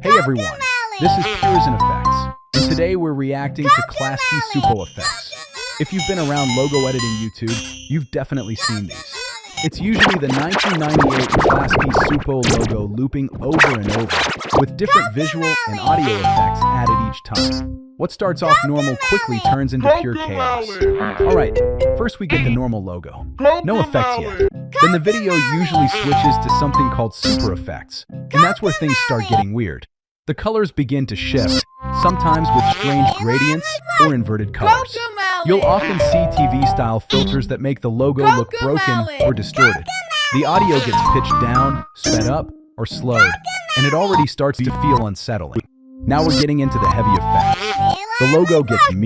Hey everyone, this is PurisanEffects, and today we're reacting to Klasky Csupo effects. If you've been around logo editing YouTube, you've definitely seen these. It's usually the 1998 Klasky Csupo logo looping over and over, with different visual and audio effects added each time. What starts off normal quickly turns into pure chaos. Alright, first we get the normal logo. No effects yet. Then the video usually switches to something called super effects, and that's where things start getting weird. The colors begin to shift, sometimes with strange gradients or inverted colors. You'll often see TV-style filters that make the logo look broken or distorted. The audio gets pitched down, sped up, or slowed, and it already starts to feel unsettling. Now we're getting into the heavy effects. The logo gets mirrored